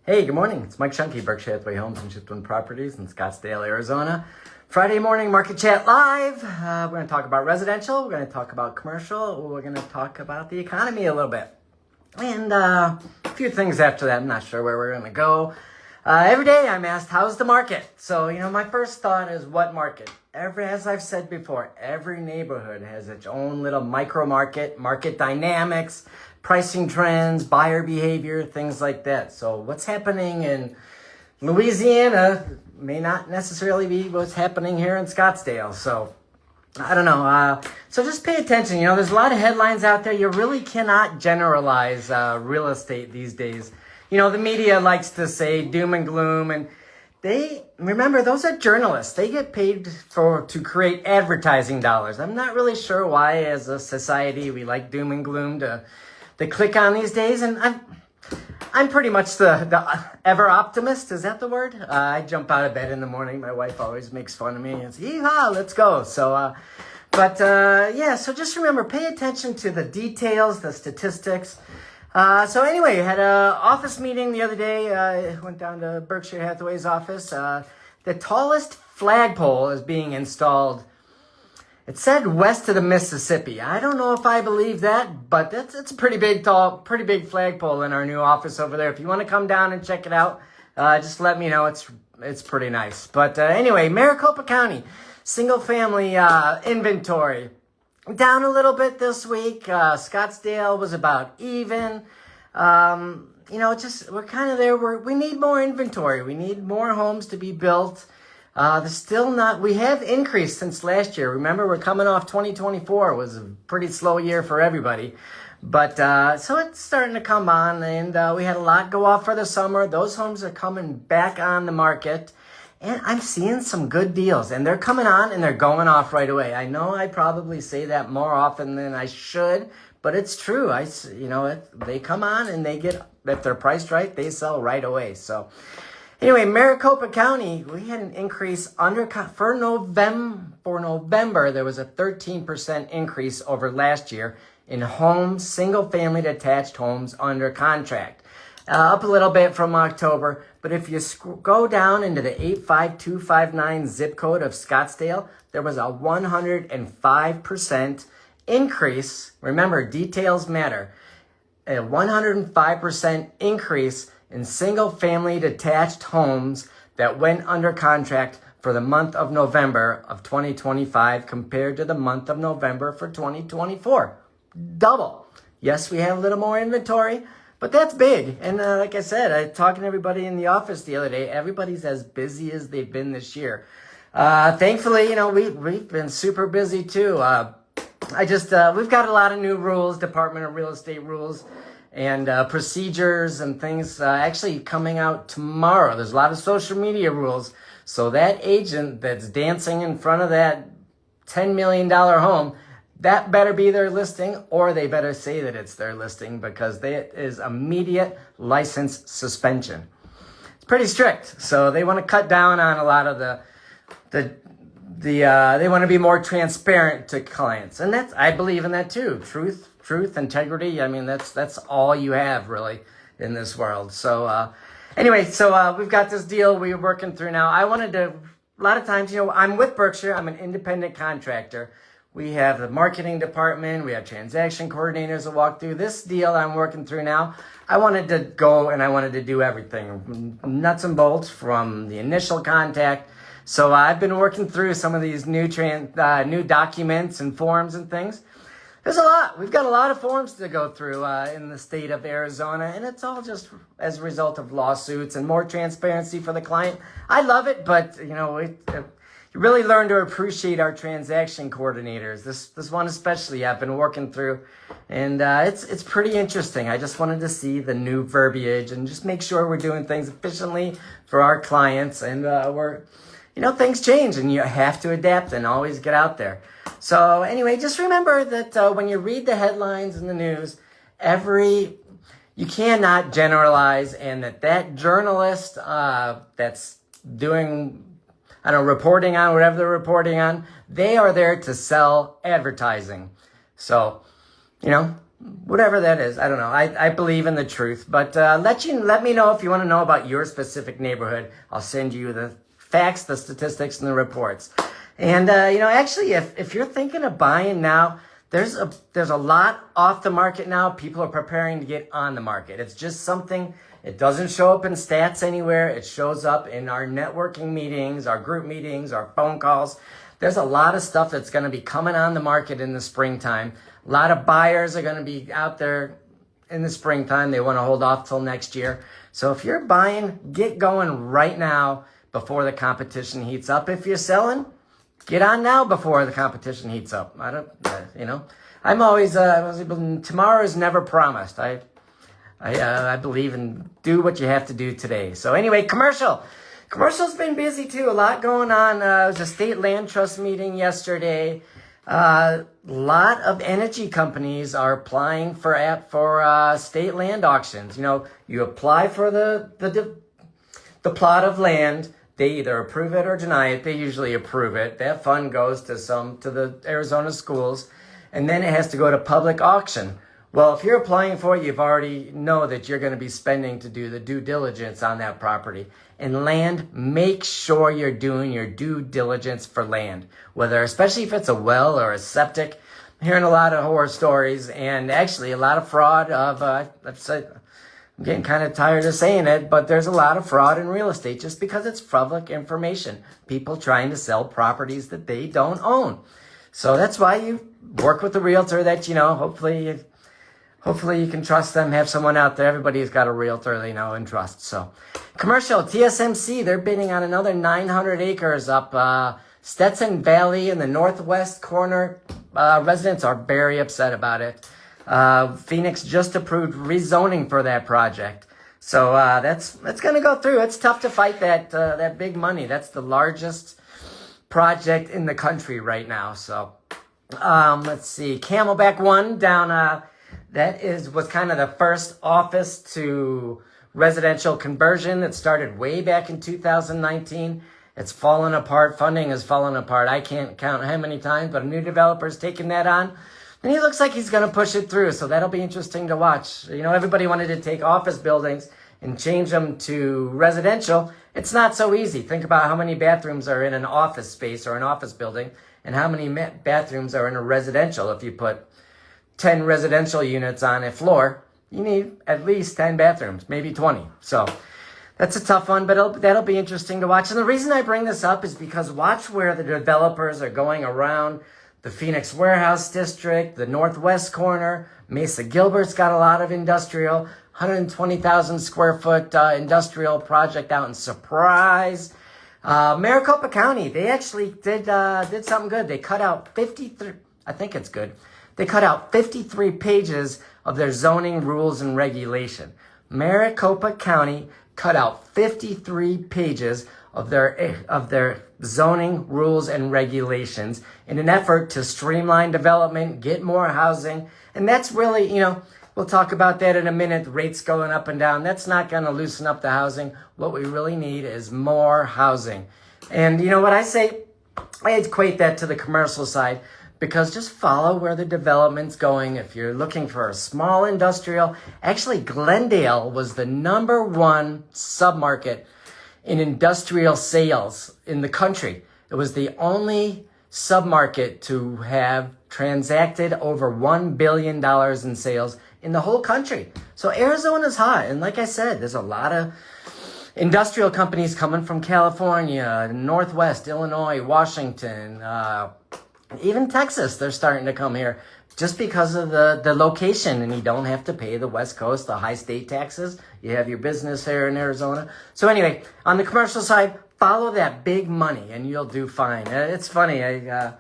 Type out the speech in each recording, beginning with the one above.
Hey, good morning. It's Mike Zschunke, Berkshire Hathaway Homes and Shipton Properties in Scottsdale, Arizona. Friday morning market chat live. We're going to talk about residential. We're going to talk about commercial. We're going to talk about the economy a little bit. And a few things after that. I'm not sure where we're going to go. Every day I'm asked, how's the market? So, my first thought is what market? As I've said before, every neighborhood has its own little micro market, market dynamics, pricing trends, buyer behavior, things like that. So what's happening in Louisiana may not necessarily be what's happening here in Scottsdale. So I don't know. So just pay attention. There's a lot of headlines out there. You really cannot generalize real estate these days. The media likes to say doom and gloom, and remember, those are journalists. They get paid to create advertising dollars. I'm not really sure why, as a society, we like doom and gloom to click on these days. And I'm pretty much the ever optimist. Is that the word? I jump out of bed in the morning. My wife always makes fun of me and says, "Yeehaw, let's go." So, so just remember, pay attention to the details, the statistics. So anyway, had an office meeting the other day. Went down to Berkshire Hathaway's office. The tallest flagpole is being installed. It said west of the Mississippi. I don't know if I believe that, but it's a pretty big flagpole in our new office over there. If you want to come down and check it out, just let me know. It's pretty nice. But anyway, Maricopa County, single family inventory. Down a little bit this week. Scottsdale was about even. We're kind of there. We need more inventory. We need more homes to be built. We have increased since last year. Remember, we're coming off 2024. It was a pretty slow year for everybody. But, so it's starting to come on, and we had a lot go off for the summer. Those homes are coming back on the market. And I'm seeing some good deals, and they're coming on and they're going off right away. I know I probably say that more often than I should, but it's true. They come on and if they're priced right, they sell right away. So anyway, Maricopa County, we had an increase for November, there was a 13% increase over last year in homes, single family detached homes under contract. Up a little bit from October, but if you go down into the 85259 zip code of Scottsdale, there was a 105% increase. Remember, details matter. A 105% increase in single-family detached homes that went under contract for the month of November of 2025 compared to the month of November for 2024. Double. Yes, we have a little more inventory, but that's big. And like I said, I talking to everybody in the office the other day. Everybody's as busy as they've been this year. Thankfully, we've been super busy too. We've got a lot of new rules, Department of Real Estate rules and procedures and things actually coming out tomorrow. There's a lot of social media rules. So that agent that's dancing in front of that $10 million home, that better be their listing, or they better say that it's their listing, because that is immediate license suspension. It's pretty strict. So they want to cut down on a lot of they want to be more transparent to clients. And I believe in that too. Truth, integrity. I mean, that's all you have really in this world. So, we've got this deal we're working through now. A lot of times, I'm with Berkshire. I'm an independent contractor. We have the marketing department. We have transaction coordinators that walk through. This deal I'm working through now, I wanted to go and I wanted to do everything. Nuts and bolts from the initial contact. So I've been working through some of these new documents and forms and things. There's a lot. We've got a lot of forms to go through in the state of Arizona, and it's all just as a result of lawsuits and more transparency for the client. I love it, but you really learn to appreciate our transaction coordinators. This one especially I've been working through, and it's pretty interesting. I just wanted to see the new verbiage and just make sure we're doing things efficiently for our clients, and things change and you have to adapt and always get out there. So anyway, just remember that when you read the headlines in the news, you cannot generalize, and that journalist that's doing, reporting on whatever they're reporting on, they are there to sell advertising. So, whatever that is. I don't know. I believe in the truth, but let me know if you want to know about your specific neighborhood. I'll send you the facts, the statistics, and the reports. And actually, if you're thinking of buying now, there's a lot off the market now. People are preparing to get on the market. It's just something. It doesn't show up in stats anywhere. It shows up in our networking meetings, our group meetings, our phone calls. There's a lot of stuff that's going to be coming on the market in the springtime. A lot of buyers are going to be out there in the springtime. They want to hold off till next year. So if you're buying, get going right now before the competition heats up. If you're selling, get on now before the competition heats up. I'm always, tomorrow is never promised. I believe in do what you have to do today. So anyway, Commercial's been busy too. A lot going on. It was a state land trust meeting yesterday. A lot of energy companies are applying for state land auctions. You apply for the plot of land. They either approve it or deny it. They usually approve it. That fund goes to the Arizona schools, and then it has to go to public auction. Well, if you're applying for it, you've already know that you're going to be spending to do the due diligence on that property. And land, make sure you're doing your due diligence for land, especially if it's a well or a septic. I'm hearing a lot of horror stories and actually a lot of fraud I'm getting kind of tired of saying it, but there's a lot of fraud in real estate just because it's public information. People trying to sell properties that they don't own. So that's why you work with a realtor that, hopefully you can trust them, have someone out there. Everybody's got a realtor they know and trust. So commercial, TSMC, they're bidding on another 900 acres up Stetson Valley in the northwest corner. Residents are very upset about it. Phoenix just approved rezoning for that project. So that's going to go through. It's tough to fight that big money. That's the largest project in the country right now. So let's see. Camelback One down was kind of the first office to residential conversion that started way back in 2019. It's fallen apart. Funding has fallen apart. I can't count how many times, but a new developer's taking that on. And he looks like he's going to push it through. So that'll be interesting to watch. Everybody wanted to take office buildings and change them to residential. It's not so easy. Think about how many bathrooms are in an office space or an office building and how many bathrooms are in a residential. If you put 10 residential units on a floor, you need at least 10 bathrooms, maybe 20. So that's a tough one, but that'll be interesting to watch. And the reason I bring this up is because watch where the developers are going around the Phoenix Warehouse District, the Northwest corner. Mesa Gilbert's got a lot of industrial, 120,000 square foot industrial project out in Surprise. Maricopa County, they actually did something good. They cut out 53, I think it's good. They cut out 53 pages of their zoning rules and regulation. Maricopa County cut out 53 pages of their zoning rules and regulations in an effort to streamline development, get more housing. And that's really, we'll talk about that in a minute. Rates going up and down. That's not going to loosen up the housing. What we really need is more housing. And you know what I say? I equate that to the commercial side. Because just follow where the development's going. If you're looking for a small industrial, actually Glendale was the #1 submarket in industrial sales in the country. It was the only submarket to have transacted over $1 billion in sales in the whole country. So Arizona's hot. And like I said, there's a lot of industrial companies coming from California, Northwest, Illinois, Washington, even Texas. They're starting to come here just because of the location, and you don't have to pay the West Coast, the high state taxes. You have your business here in Arizona. So anyway, on the commercial side, follow that big money and you'll do fine. It's funny. I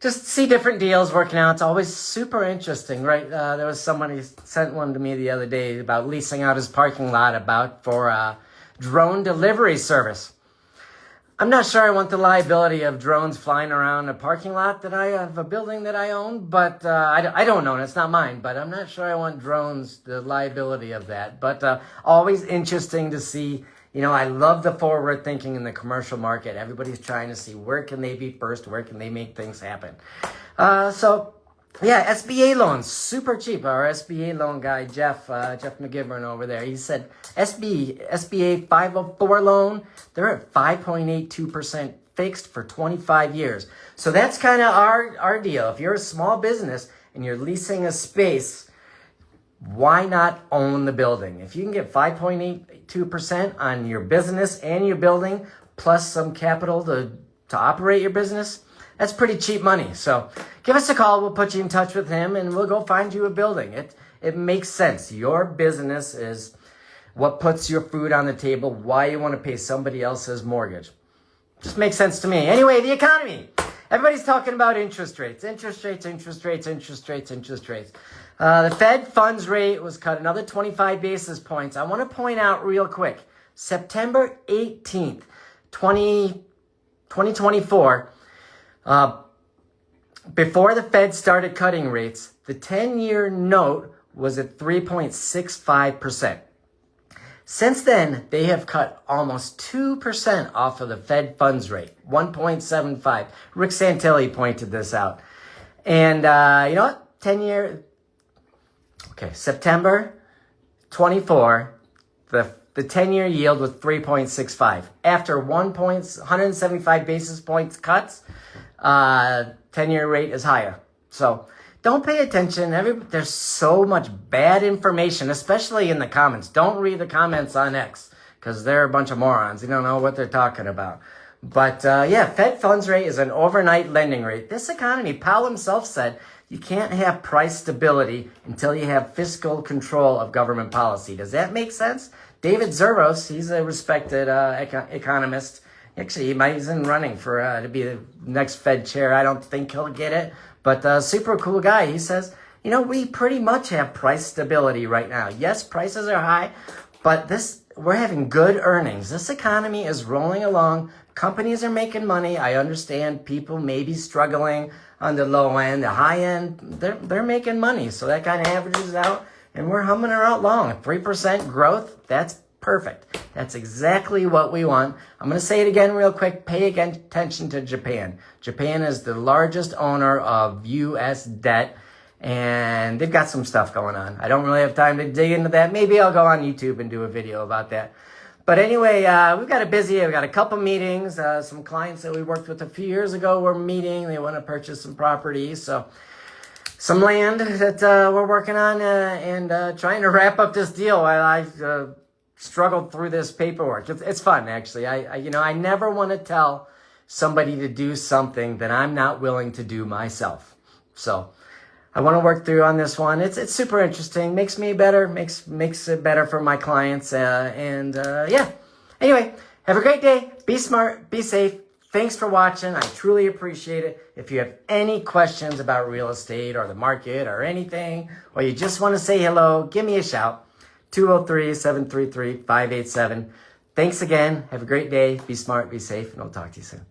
just see different deals working out. It's always super interesting, right? There was somebody sent one to me the other day about leasing out his parking lot for a drone delivery service. I'm not sure I want the liability of drones flying around a parking lot that I have, a building that I own, but I don't own it. It's not mine, but I'm not sure I want drones, the liability of that. But always interesting to see. I love the forward thinking in the commercial market. Everybody's trying to see where can they be first, where can they make things happen. So Yeah, SBA loans, super cheap. Our SBA loan guy, Jeff McGivern over there, he said SBA 504 loan, they're at 5.82% fixed for 25 years. So that's kind of our deal. If you're a small business and you're leasing a space, why not own the building? If you can get 5.82% on your business and your building, plus some capital to operate your business, that's pretty cheap money. So give us a call. We'll put you in touch with him and we'll go find you a building. It makes sense. Your business is what puts your food on the table, why you want to pay somebody else's mortgage. Just makes sense to me. Anyway, the economy. Everybody's talking about interest rates. The Fed funds rate was cut another 25 basis points. I want to point out real quick, September 18th, 2024, before the Fed started cutting rates, the 10-year note was at 3.65%. Since then, they have cut almost 2% off of the Fed funds rate, 1.75. Rick Santilli pointed this out. And you know what? 10-year, okay, September 24, the 10-year yield was 3.65. After 175 basis points cuts, 10-year rate is higher. So don't pay attention. There's so much bad information, especially in the comments. Don't read the comments on X because they're a bunch of morons. They don't know what they're talking about. But yeah, Fed funds rate is an overnight lending rate. This economy, Powell himself said, you can't have price stability until you have fiscal control of government policy. Does that make sense? David Zervos, he's a respected economist. Actually, he's in running for to be the next Fed chair. I don't think he'll get it, but super cool guy. He says, you know, we pretty much have price stability right now. Yes, prices are high, but we're having good earnings. This economy is rolling along. Companies are making money. I understand people may be struggling on the low end. The high end, they're making money. So that kind of averages out, and we're humming her out long. 3% growth, that's perfect. That's exactly what we want. I'm going to say it again real quick. Pay attention to Japan. Japan is the largest owner of U.S. debt, and they've got some stuff going on. I don't really have time to dig into that. Maybe I'll go on YouTube and do a video about that. But anyway, we've got we've got a couple meetings. Some clients that we worked with a few years ago were meeting. They want to purchase some properties. So some land that we're working on and trying to wrap up this deal while I've struggled through this paperwork. It's fun, actually. I never want to tell somebody to do something that I'm not willing to do myself. So I want to work through on this one. It's super interesting. Makes me better. Makes it better for my clients. Yeah. Anyway, have a great day. Be smart. Be safe. Thanks for watching. I truly appreciate it. If you have any questions about real estate or the market or anything, or you just want to say hello, give me a shout. 203-733-587. Thanks again. Have a great day. Be smart. Be safe. And I'll talk to you soon.